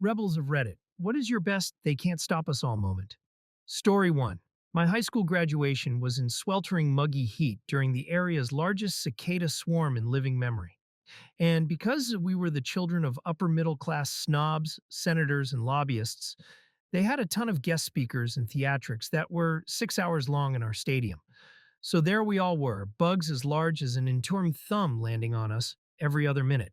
Rebels of Reddit, what is your best they can't stop us all moment? Story 1. My high school graduation was in sweltering muggy heat during the area's largest cicada swarm in living memory. And because we were the children of upper middle class snobs, senators, and lobbyists, they had a ton of guest speakers and theatrics that were 6 hours long in our stadium. So there we all were, bugs as large as an entorned thumb landing on us every other minute,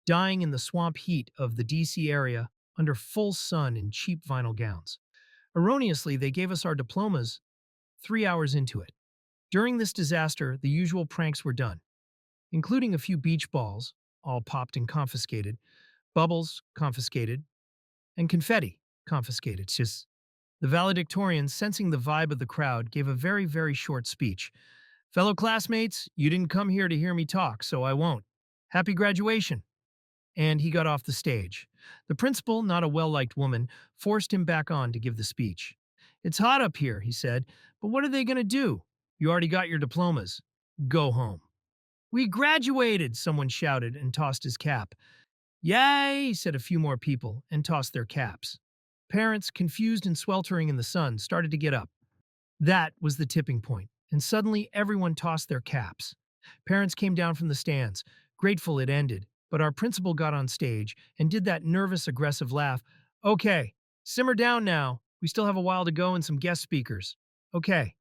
dying in the swamp heat of the DC area under full sun in cheap vinyl gowns. Erroneously, they gave us our diplomas 3 hours into it. During this disaster, the usual pranks were done, including a few beach balls, all popped and confiscated, bubbles confiscated, and confetti confiscated. It's just the valedictorian, sensing the vibe of the crowd, gave a very, very short speech. Fellow classmates, you didn't come here to hear me talk, so I won't. Happy graduation. And he got off the stage. The principal, not a well-liked woman, forced him back on to give the speech. It's hot up here, he said, but what are they going to do? You already got your diplomas. Go home. We graduated, someone shouted and tossed his cap. Yay, said a few more people and tossed their caps. Parents, confused and sweltering in the sun, started to get up. That was the tipping point, and suddenly everyone tossed their caps. Parents came down from the stands, grateful it ended, but our principal got on stage and did that nervous, aggressive laugh. Okay, simmer down now. We still have a while to go and some guest speakers. Okay,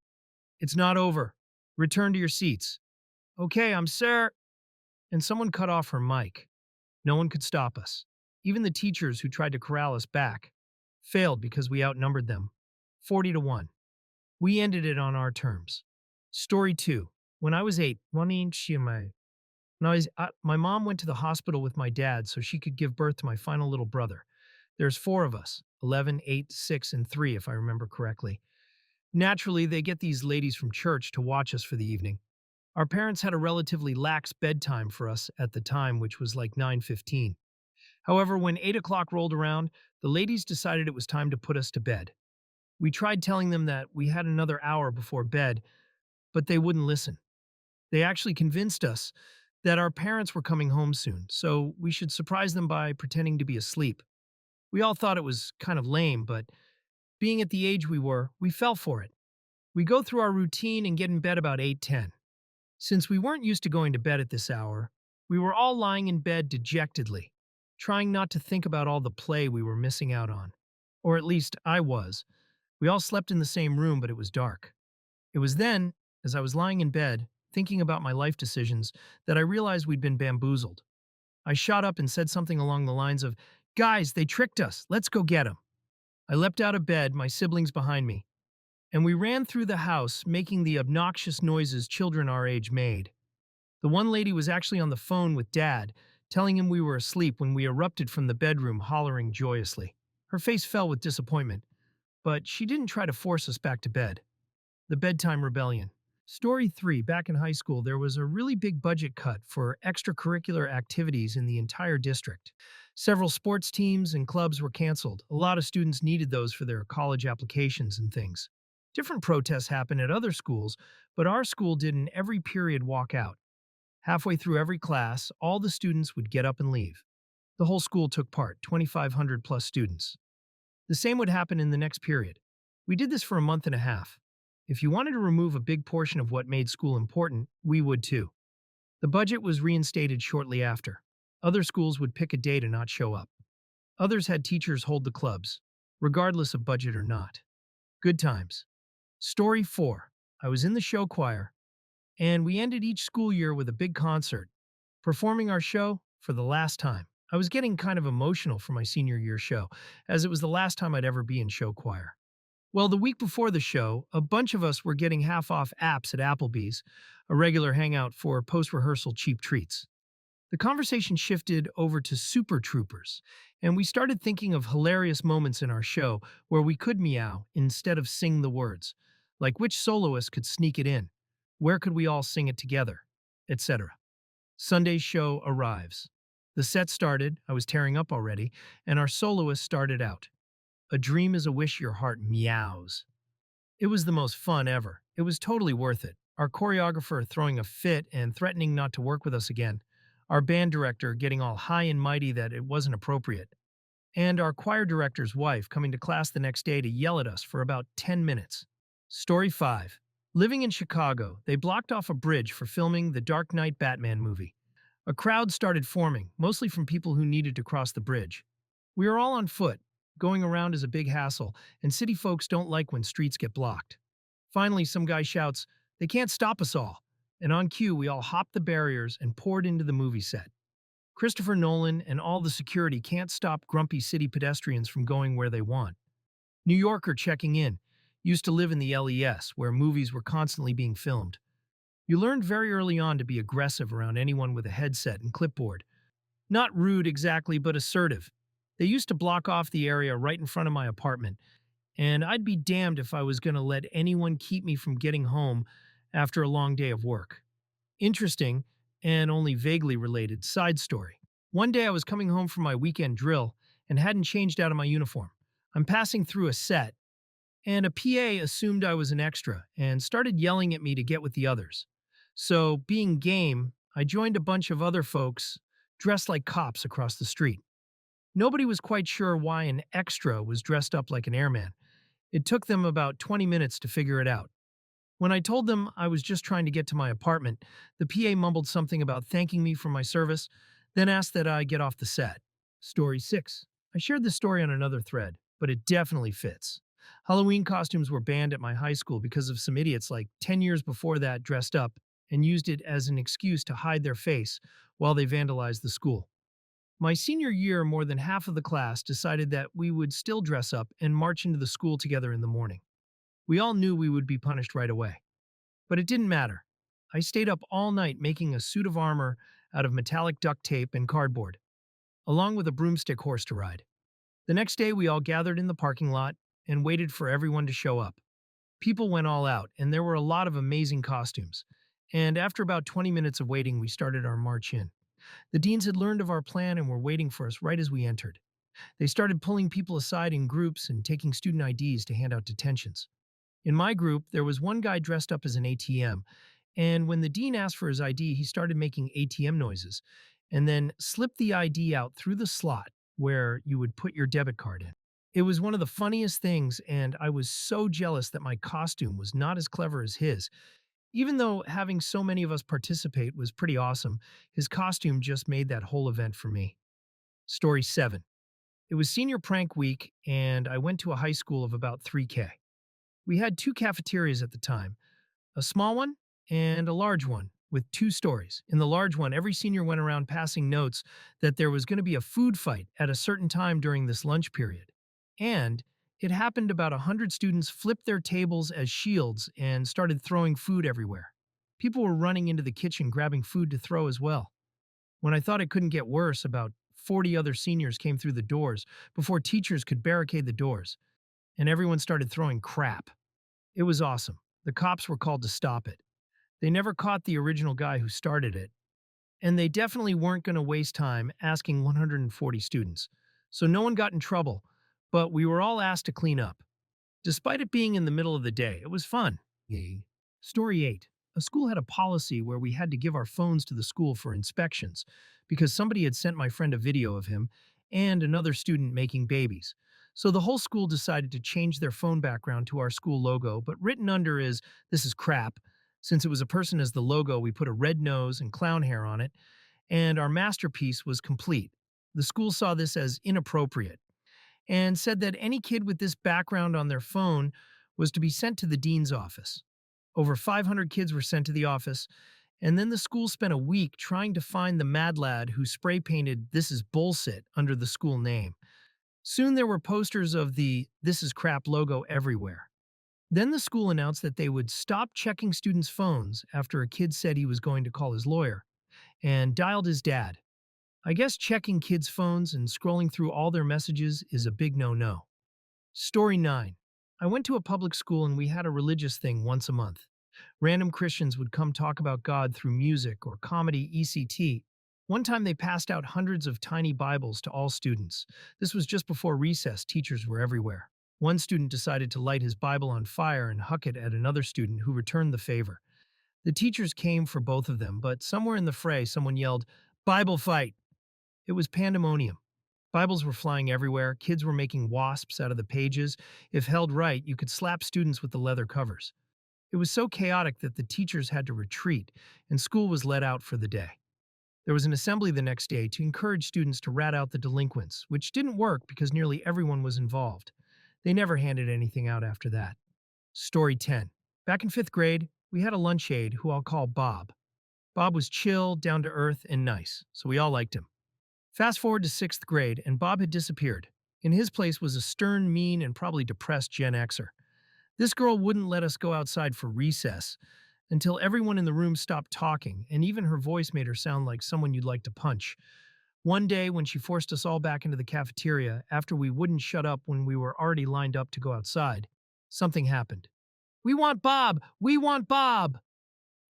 it's not over. Return to your seats. Okay, I'm sir. And someone cut off her mic. No one could stop us. Even the teachers who tried to corral us back failed because we outnumbered them. 40-1. We ended it on our terms. Story 2. When I was 8, my mom went to the hospital with my dad so she could give birth to my final little brother. There's 4 of us, 11, 8, 6, and 3 if I remember correctly. Naturally, they get these ladies from church to watch us for the evening. Our parents had a relatively lax bedtime for us at the time, which was like 9:15. However, when 8 o'clock rolled around, the ladies decided it was time to put us to bed. We tried telling them that we had another hour before bed, but they wouldn't listen. They actually convinced us that our parents were coming home soon, so we should surprise them by pretending to be asleep. We all thought it was kind of lame, but being at the age we were, we fell for it. We go through our routine and get in bed about 8:10. Since we weren't used to going to bed at this hour, we were all lying in bed dejectedly, trying not to think about all the play we were missing out on. Or at least I was. We all slept in the same room, but it was dark. It was then, as I was lying in bed, thinking about my life decisions, that I realized we'd been bamboozled. I shot up and said something along the lines of, "Guys, they tricked us. Let's go get them." I leapt out of bed, my siblings behind me, and we ran through the house, making the obnoxious noises children our age made. The one lady was actually on the phone with Dad, telling him we were asleep when we erupted from the bedroom, hollering joyously. Her face fell with disappointment, but she didn't try to force us back to bed. The Bedtime Rebellion. Story 3. Back in high school, there was a really big budget cut for extracurricular activities in the entire district. Several sports teams and clubs were canceled. A lot of students needed those for their college applications and things. Different protests happened at other schools, but our school did an every period walkout. Halfway through every class, all the students would get up and leave. The whole school took part, 2,500 plus students. The same would happen in the next period. We did this for a month and a half. If you wanted to remove a big portion of what made school important, we would too. The budget was reinstated shortly after. Other schools would pick a day to not show up. Others had teachers hold the clubs, regardless of budget or not. Good times. Story 4. I was in the show choir, and we ended each school year with a big concert, performing our show for the last time. I was getting kind of emotional for my senior year show, as it was the last time I'd ever be in show choir. Well, the week before the show, a bunch of us were getting half-off apps at Applebee's, a regular hangout for post-rehearsal cheap treats. The conversation shifted over to Super Troopers, and we started thinking of hilarious moments in our show where we could meow instead of sing the words, like which soloist could sneak it in, where could we all sing it together, etc. Sunday's show arrives. The set started, I was tearing up already, and our soloist started out. A dream is a wish your heart meows. It was the most fun ever. It was totally worth it. Our choreographer throwing a fit and threatening not to work with us again. Our band director getting all high and mighty that it wasn't appropriate. and our choir director's wife coming to class the next day to yell at us for about 10 minutes. Story 5. Living in Chicago, they blocked off a bridge for filming the Dark Knight Batman movie. A crowd started forming, mostly from people who needed to cross the bridge. We were all on foot. Going around is a big hassle, and city folks don't like when streets get blocked. Finally, some guy shouts, "They can't stop us all." And on cue, we all hopped the barriers and poured into the movie set. Christopher Nolan and all the security can't stop grumpy city pedestrians from going where they want. New Yorker checking in. Used to live in the LES, where movies were constantly being filmed. You learned very early on to be aggressive around anyone with a headset and clipboard. Not rude exactly, but assertive. They used to block off the area right in front of my apartment, and I'd be damned if I was going to let anyone keep me from getting home after a long day of work. Interesting, and only vaguely related, side story. One day I was coming home from my weekend drill and hadn't changed out of my uniform. I'm passing through a set, and a PA assumed I was an extra and started yelling at me to get with the others. So, being game, I joined a bunch of other folks dressed like cops across the street. Nobody was quite sure why an extra was dressed up like an airman. It took them about 20 minutes to figure it out. When I told them I was just trying to get to my apartment, the PA mumbled something about thanking me for my service, then asked that I get off the set. Story 6. I shared this story on another thread, but it definitely fits. Halloween costumes were banned at my high school because of some idiots like 10 years before that dressed up and used it as an excuse to hide their face while they vandalized the school. My senior year, more than half of the class decided that we would still dress up and march into the school together in the morning. We all knew we would be punished right away. But it didn't matter. I stayed up all night making a suit of armor out of metallic duct tape and cardboard, along with a broomstick horse to ride. The next day, we all gathered in the parking lot and waited for everyone to show up. People went all out, and there were a lot of amazing costumes. And after about 20 minutes of waiting, we started our march in. The deans had learned of our plan and were waiting for us right as we entered. They started pulling people aside in groups and taking student IDs to hand out detentions. In my group, there was one guy dressed up as an ATM, and when the dean asked for his ID, he started making ATM noises and then slipped the ID out through the slot where you would put your debit card in. It was one of the funniest things, and I was so jealous that my costume was not as clever as his. Even though having so many of us participate was pretty awesome, his costume just made that whole event for me. Story 7. It was senior prank week, and I went to a high school of about 3K. We had two cafeterias at the time, a small one and a large one with two stories. In the large one, every senior went around passing notes that there was going to be a food fight at a certain time during this lunch period. And it happened about 100 students flipped their tables as shields and started throwing food everywhere. People were running into the kitchen grabbing food to throw as well. When I thought it couldn't get worse, about 40 other seniors came through the doors before teachers could barricade the doors, and everyone started throwing crap. It was awesome. The cops were called to stop it. They never caught the original guy who started it, and they definitely weren't going to waste time asking 140 students. So no one got in trouble, but we were all asked to clean up. Despite it being in the middle of the day, it was fun. Yay. Story 8. A school had a policy where we had to give our phones to the school for inspections because somebody had sent my friend a video of him and another student making babies. So the whole school decided to change their phone background to our school logo, but written under is "This is crap." Since it was a person as the logo, we put a red nose and clown hair on it, and our masterpiece was complete. The school saw this as inappropriate and said that any kid with this background on their phone was to be sent to the dean's office. Over 500 kids were sent to the office, and then the school spent a week trying to find the mad lad who spray painted "This is bullshit" under the school name. Soon there were posters of the "This is crap" logo everywhere. Then the school announced that they would stop checking students' phones after a kid said he was going to call his lawyer, and dialed his dad. I guess checking kids' phones and scrolling through all their messages is a big no-no. Story 9. I went to a public school and we had a religious thing once a month. Random Christians would come talk about God through music or comedy ECT. One time they passed out hundreds of tiny Bibles to all students. This was just before recess, teachers were everywhere. One student decided to light his Bible on fire and huck it at another student who returned the favor. The teachers came for both of them, but somewhere in the fray someone yelled, "Bible fight!" It was pandemonium. Bibles were flying everywhere, kids were making wasps out of the pages. If held right, you could slap students with the leather covers. It was so chaotic that the teachers had to retreat, and school was let out for the day. There was an assembly the next day to encourage students to rat out the delinquents, which didn't work because nearly everyone was involved. They never handed anything out after that. Story 10. Back in fifth grade, we had a lunch aide who I'll call Bob. Bob was chill, down to earth, and nice, so we all liked him. Fast forward to sixth grade, and Bob had disappeared. In his place was a stern, mean, and probably depressed Gen Xer. This girl wouldn't let us go outside for recess until everyone in the room stopped talking, and even her voice made her sound like someone you'd like to punch. One day, when she forced us all back into the cafeteria after we wouldn't shut up when we were already lined up to go outside, something happened. "We want Bob! We want Bob!"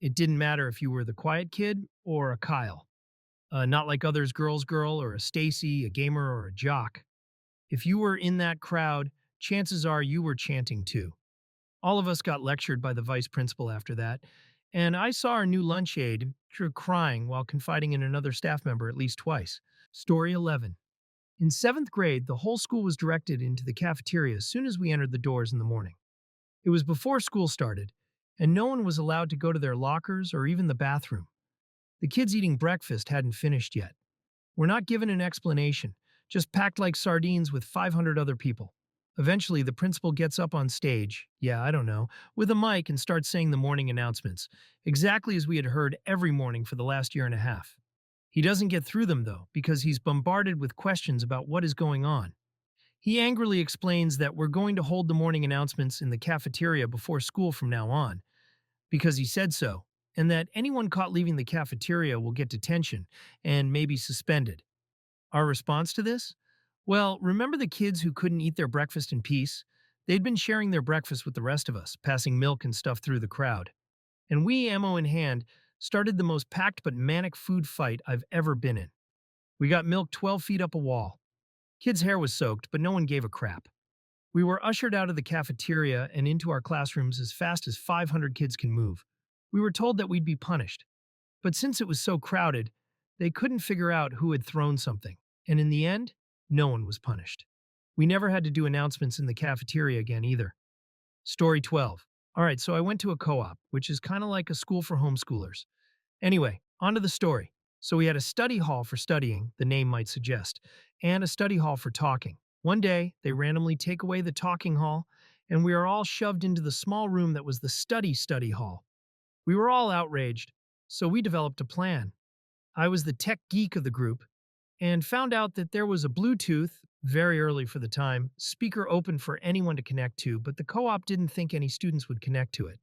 It didn't matter if you were the quiet kid or a Kyle. Not like others, girl's girl, or a Stacy, a gamer, or a jock. If you were in that crowd, chances are you were chanting too. All of us got lectured by the vice principal after that, and I saw our new lunch aide crying while confiding in another staff member at least twice. Story 11. In seventh grade, the whole school was directed into the cafeteria as soon as we entered the doors in the morning. It was before school started, and no one was allowed to go to their lockers or even the bathroom. The kids eating breakfast hadn't finished yet. We're not given an explanation, just packed like sardines with 500 other people. Eventually, the principal gets up on stage, yeah, I don't know, with a mic and starts saying the morning announcements, exactly as we had heard every morning for the last year and a half. He doesn't get through them, though, because he's bombarded with questions about what is going on. He angrily explains that we're going to hold the morning announcements in the cafeteria before school from now on, because he said so, and that anyone caught leaving the cafeteria will get detention and maybe suspended. Our response to this? Well, remember the kids who couldn't eat their breakfast in peace? They'd been sharing their breakfast with the rest of us, passing milk and stuff through the crowd. And we, ammo in hand, started the most packed but manic food fight I've ever been in. We got milk 12 feet up a wall. Kids' hair was soaked, but no one gave a crap. We were ushered out of the cafeteria and into our classrooms as fast as 500 kids can move. We were told that we'd be punished. But since it was so crowded, they couldn't figure out who had thrown something. And in the end, no one was punished. We never had to do announcements in the cafeteria again either. Story 12. All right, so I went to a co-op, which is kind of like a school for homeschoolers. Anyway, on to the story. So we had a study hall for studying, the name might suggest, and a study hall for talking. One day, they randomly take away the talking hall, and we are all shoved into the small room that was the study hall. We were all outraged, so we developed a plan. I was the tech geek of the group, and found out that there was a Bluetooth, very early for the time, speaker open for anyone to connect to, but the co-op didn't think any students would connect to it.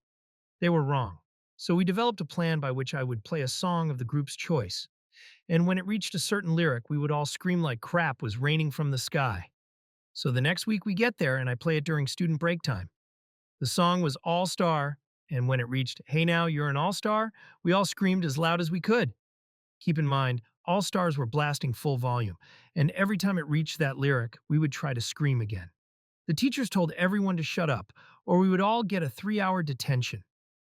They were wrong. So we developed a plan by which I would play a song of the group's choice, and when it reached a certain lyric, we would all scream like crap was raining from the sky. So the next week we get there and I play it during student break time. The song was All Star, and when it reached Hey Now You're an All Star, we all screamed as loud as we could. Keep in mind, all stars were blasting full volume, and every time it reached that lyric, we would try to scream again. The teachers told everyone to shut up, or we would all get a 3-hour detention.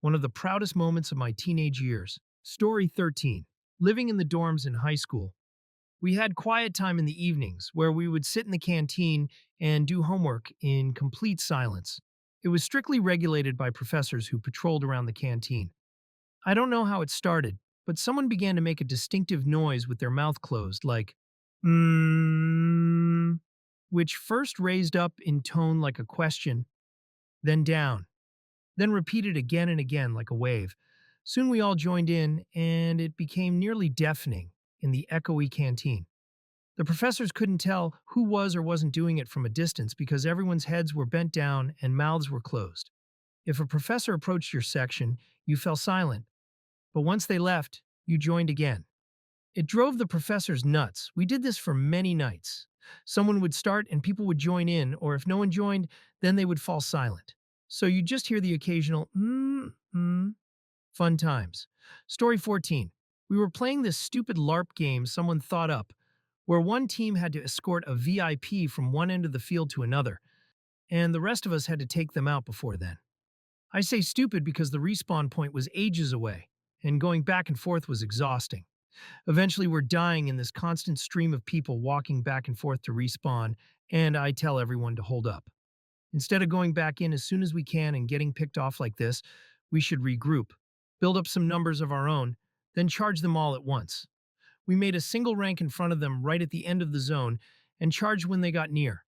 One of the proudest moments of my teenage years. Story 13. Living in the dorms in high school. We had quiet time in the evenings, where we would sit in the canteen and do homework in complete silence. It was strictly regulated by professors who patrolled around the canteen. I don't know how it started, but someone began to make a distinctive noise with their mouth closed, like, mmm, which first raised up in tone like a question, then down, then repeated again and again like a wave. Soon we all joined in, and it became nearly deafening in the echoey canteen. The professors couldn't tell who was or wasn't doing it from a distance because everyone's heads were bent down and mouths were closed. If a professor approached your section, you fell silent, but once they left, you joined again. It drove the professors nuts. We did this for many nights. Someone would start and people would join in, or if no one joined, then they would fall silent. So you just hear the occasional fun times. Story 14. We were playing this stupid LARP game someone thought up, where one team had to escort a VIP from one end of the field to another, and the rest of us had to take them out before then. I say stupid because the respawn point was ages away, and going back and forth was exhausting. Eventually, we're dying in this constant stream of people walking back and forth to respawn, and I tell everyone to hold up. Instead of going back in as soon as we can and getting picked off like this, we should regroup, build up some numbers of our own, then charge them all at once. We made a single rank in front of them right at the end of the zone and charged when they got near,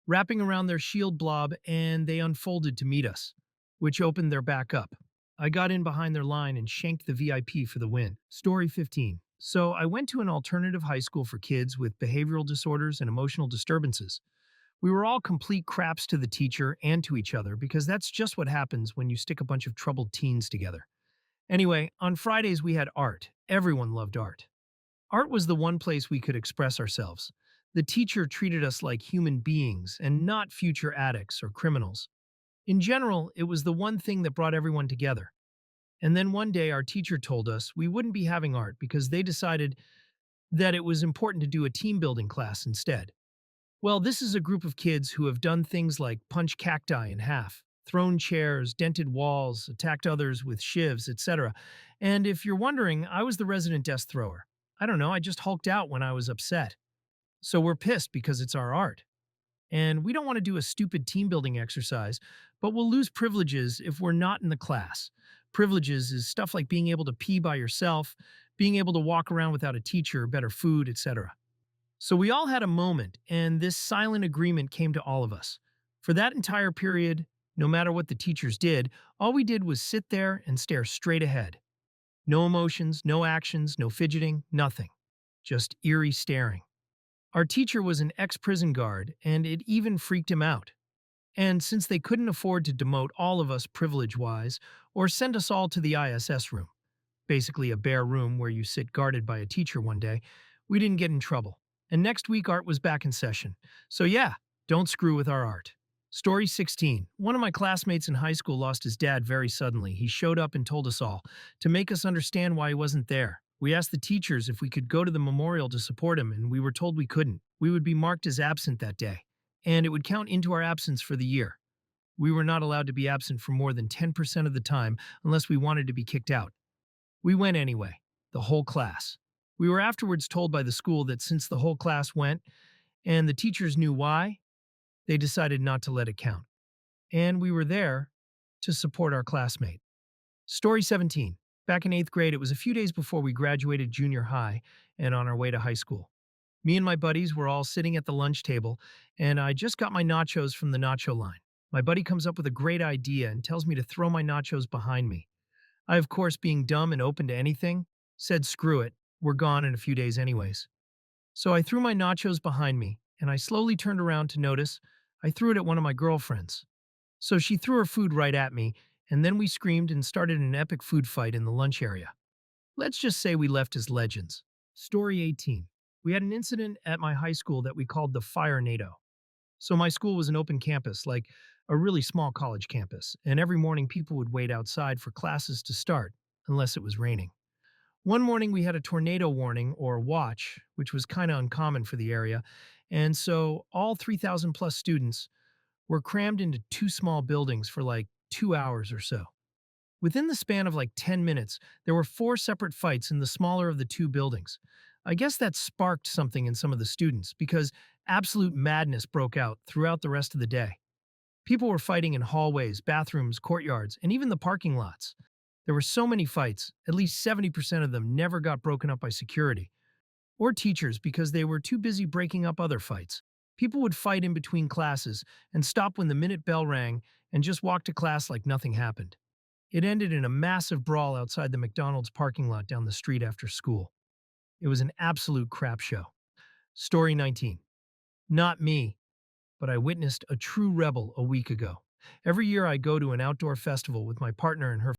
wrapping around their shield blob, and they unfolded to meet us, which opened their back up. I got in behind their line and shanked the VIP for the win. Story 15. So I went to an alternative high school for kids with behavioral disorders and emotional disturbances. We were all complete craps to the teacher and to each other because that's just what happens when you stick a bunch of troubled teens together. Anyway, on Fridays we had art. Everyone loved art. Art was the one place we could express ourselves. The teacher treated us like human beings and not future addicts or criminals. In general, it was the one thing that brought everyone together. And then one day our teacher told us we wouldn't be having art because they decided that it was important to do a team building class instead. Well, this is a group of kids who have done things like punch cacti in half, thrown chairs, dented walls, attacked others with shivs, etc. And if you're wondering, I was the resident desk thrower. I don't know, I just hulked out when I was upset. So we're pissed because it's our art. And we don't want to do a stupid team building exercise, but we'll lose privileges if we're not in the class. Privileges is stuff like being able to pee by yourself, being able to walk around without a teacher, better food, etc. So we all had a moment, and this silent agreement came to all of us. For that entire period, no matter what the teachers did, all we did was sit there and stare straight ahead. No emotions, no actions, no fidgeting, nothing. Just eerie staring. Our teacher was an ex-prison guard, and it even freaked him out. And since they couldn't afford to demote all of us privilege-wise or send us all to the ISS room, basically a bare room where you sit guarded by a teacher one day, we didn't get in trouble. And next week, art was back in session. So yeah, don't screw with our art. Story 16. One of my classmates in high school lost his dad very suddenly. He showed up and told us all, to make us understand why he wasn't there. We asked the teachers if we could go to the memorial to support him, and we were told we couldn't. We would be marked as absent that day, and it would count into our absence for the year. We were not allowed to be absent for more than 10% of the time unless we wanted to be kicked out. We went anyway, the whole class. We were afterwards told by the school that since the whole class went, and the teachers knew why, they decided not to let it count. And we were there to support our classmate. Story 17. Back in 8th grade, it was a few days before we graduated junior high and on our way to high school. Me and my buddies were all sitting at the lunch table, and I just got my nachos from the nacho line. My buddy comes up with a great idea and tells me to throw my nachos behind me. I, of course, being dumb and open to anything, said screw it, we're gone in a few days anyways. So I threw my nachos behind me, and I slowly turned around to notice I threw it at one of my girlfriends. So she threw her food right at me, and then we screamed and started an epic food fight in the lunch area. Let's just say we left as legends. Story 18. We had an incident at my high school that we called the Fire NATO. So my school was an open campus, like a really small college campus, and every morning people would wait outside for classes to start, unless it was raining. One morning we had a tornado warning or watch, which was kind of uncommon for the area, and so all 3,000 plus students were crammed into two small buildings for like 2 hours or so. Within the span of like 10 minutes, there were four separate fights in the smaller of the two buildings. I guess that sparked something in some of the students because absolute madness broke out throughout the rest of the day. People were fighting in hallways, bathrooms, courtyards, and even the parking lots. There were so many fights, at least 70% of them never got broken up by security or teachers because they were too busy breaking up other fights. People would fight in between classes and stop when the minute bell rang and just walk to class like nothing happened. It ended in a massive brawl outside the McDonald's parking lot down the street after school. It was an absolute crap show. Story 19. Not me, but I witnessed a true rebel a week ago. Every year I go to an outdoor festival with my partner and her